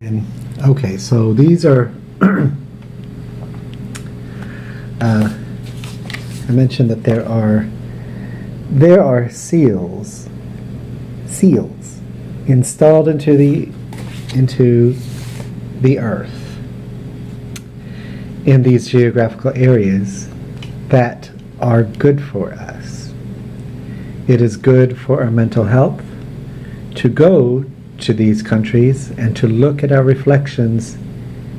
And okay, so these are I mentioned that there are seals installed into the earth in these geographical areas that are good for us. It is good for our mental health to go to these countries and to look at our reflections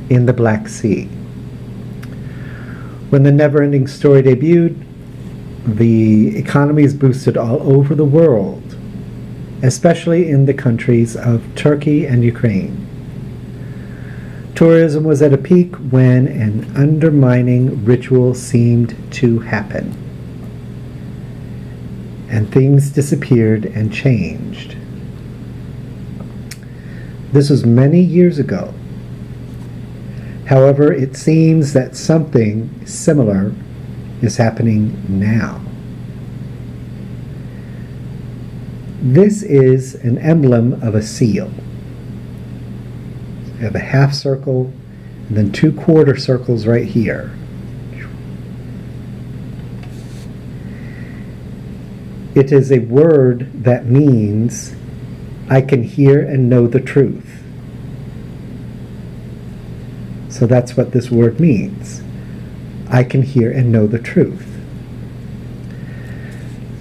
in the Black Sea. When the Never-Ending Story debuted, the economies boosted all over the world, especially in the countries of Turkey and Ukraine. Tourism was at a peak when an undermining ritual seemed to happen, and things disappeared and changed. This was many years ago. However, it seems that something similar is happening now. This is an emblem of a seal. You have a half circle and then 2 quarter circles right here. It is a word that means I can hear and know the truth. So that's what this word means. I can hear and know the truth.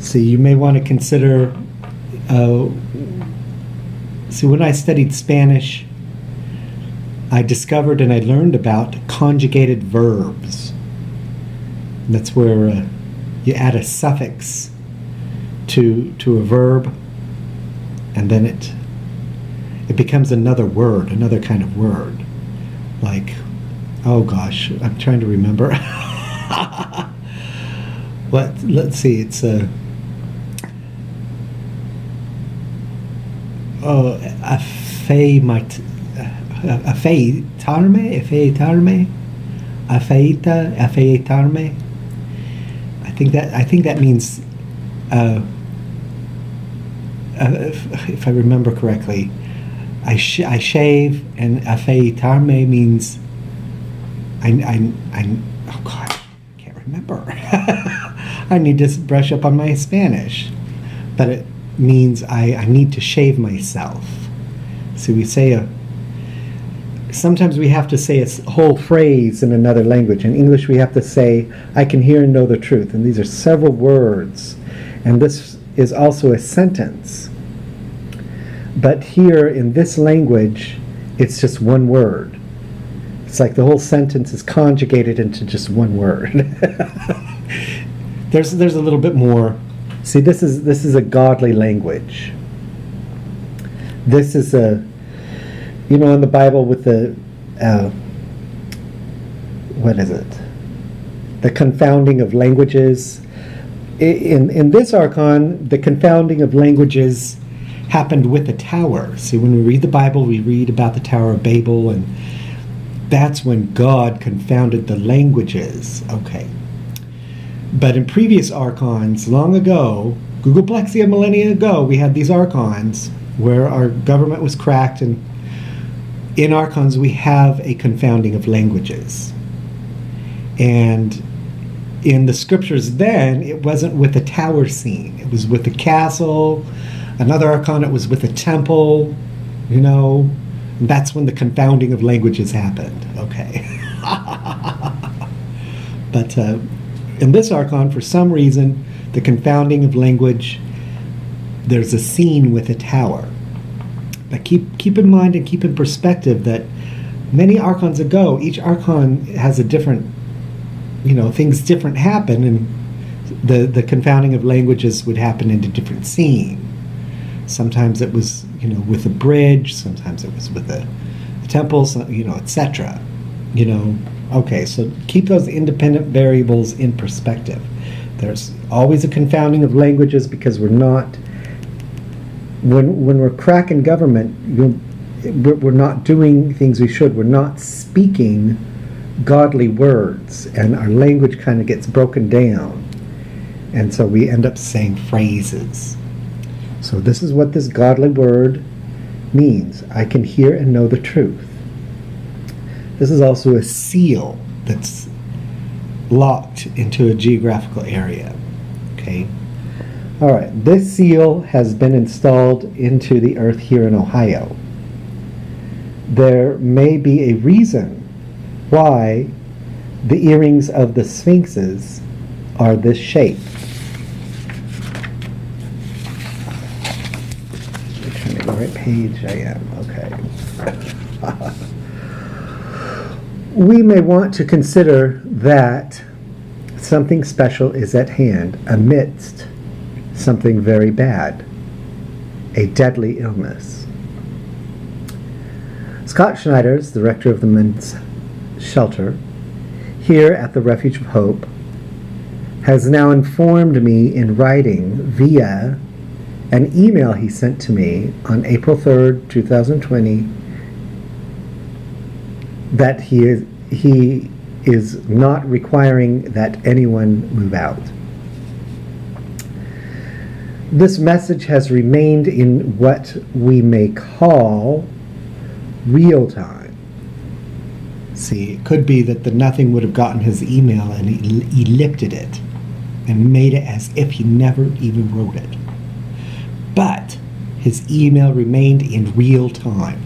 So you may want to consider, when I studied Spanish, I discovered and I learned about conjugated verbs. And that's where you add a suffix to a verb, and then it becomes another word, another kind of word. Like, oh gosh, I'm trying to remember. Let's see, it's afeitarme. I think that means if I remember correctly, I shave, and afeitarme means oh God, I can't remember. I need to brush up on my Spanish, but it means I need to shave myself. So we say sometimes we have to say a whole phrase in another language. In English we have to say, I can hear and know the truth, and these are several words, and this is also a sentence. But here in this language, it's just one word. It's like the whole sentence is conjugated into just one word. There's a little bit more. See, this is a godly language. This is in the Bible with the what is it? The confounding of languages. In this archon, the confounding of languages happened with the tower. See, when we read the Bible, we read about the Tower of Babel, and that's when God confounded the languages. Okay. But in previous archons, long ago, Googleplexia millennia ago, we had these archons where our government was cracked, and in archons we have a confounding of languages. And in the scriptures then, it wasn't with a tower scene. It was with a castle. Another archon, it was with a temple, That's when the confounding of languages happened. Okay. But in this archon, for some reason, the confounding of language, there's a scene with a tower. But keep in mind and keep in perspective that many archons ago, each archon has a different, things different happen, and the confounding of languages would happen in a different scene. Sometimes it was, with a bridge. Sometimes it was with a temple, etc. Okay, so keep those independent variables in perspective. There's always a confounding of languages because we're not, when we're cracking government, we're not doing things we should. We're not speaking godly words, and our language kind of gets broken down. And so we end up saying phrases. So this is what this godly word means. I can hear and know the truth. This is also a seal that's locked into a geographical area. Okay. All right. This seal has been installed into the earth here in Ohio. There may be a reason why the earrings of the sphinxes are this shape. I'm trying to go right page I am. Okay. We may want to consider that something special is at hand amidst something very bad, a deadly illness. Scott Schneiders, the director of the men's shelter here at the Refuge of Hope, has now informed me in writing via an email he sent to me on April 3rd, 2020, that he is not requiring that anyone move out. This message has remained in what we may call real time. See, it could be that the nothing would have gotten his email and he lifted it and made it as if he never even wrote it. But his email remained in real time.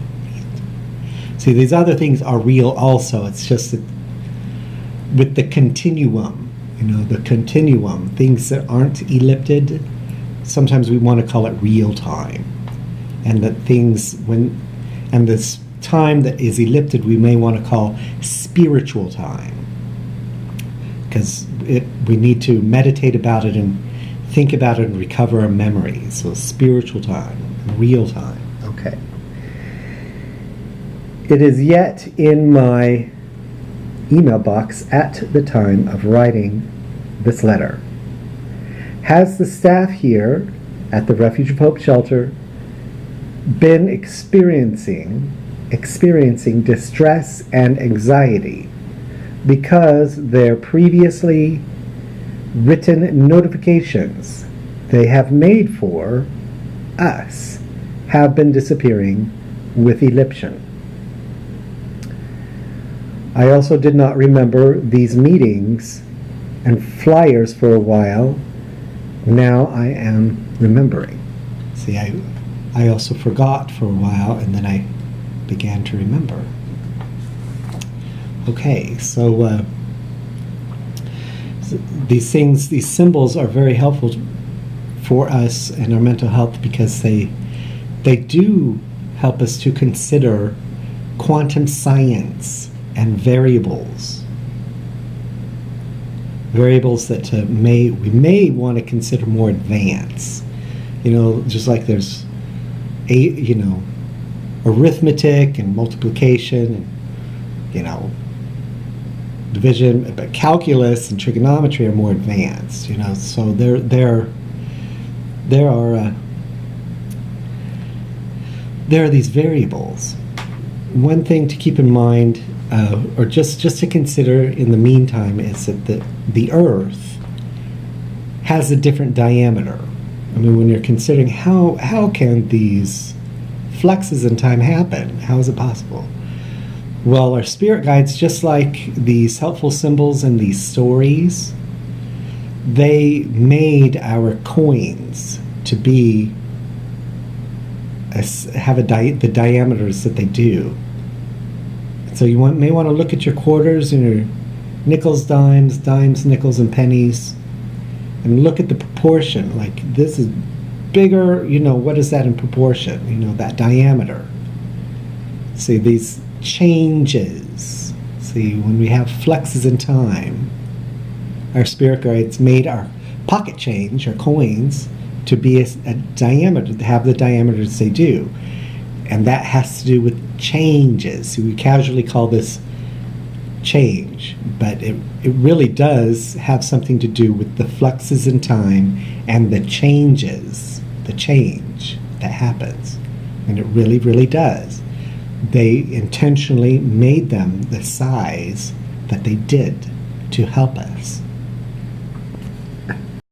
See, these other things are real also. It's just that with the continuum, the continuum, things that aren't ellipted, sometimes we want to call it real time. And that things, and this time that is ellipted, we may want to call spiritual time. Because we need to meditate about it and think about it and recover our memories. So spiritual time, real time. Okay. It is yet in my email box at the time of writing this letter. Has the staff here at the Refuge of Hope shelter been experiencing distress and anxiety because their previously written notifications they have made for us have been disappearing with elliption? I also did not remember these meetings and flyers for a while. Now I am remembering. See, I also forgot for a while, and then I began to remember. Okay, so these things, these symbols are very helpful for us and our mental health because they do help us to consider quantum science and variables that we may want to consider more advanced. Just like there's arithmetic and multiplication and division, but calculus and trigonometry are more advanced. So there are these variables. One thing to keep in mind, or just to consider in the meantime, is that the Earth has a different diameter. I mean, when you're considering how can these fluxes in time happen, how is it possible? Well, our spirit guides, just like these helpful symbols and these stories, they made our coins to be have the diameters that they do. So you may want to look at your quarters and your nickels, dimes, nickels, and pennies, and look at the proportion. Like, this is bigger, what is that in proportion? That diameter. See, these changes. See, when we have fluxes in time, our spirit guides made our pocket change, our coins, to be a diameter, to have the diameters they do. And that has to do with changes. So we casually call this change, but it really does have something to do with the fluxes in time and the change that happens. And it really, really does. They intentionally made them the size that they did to help us.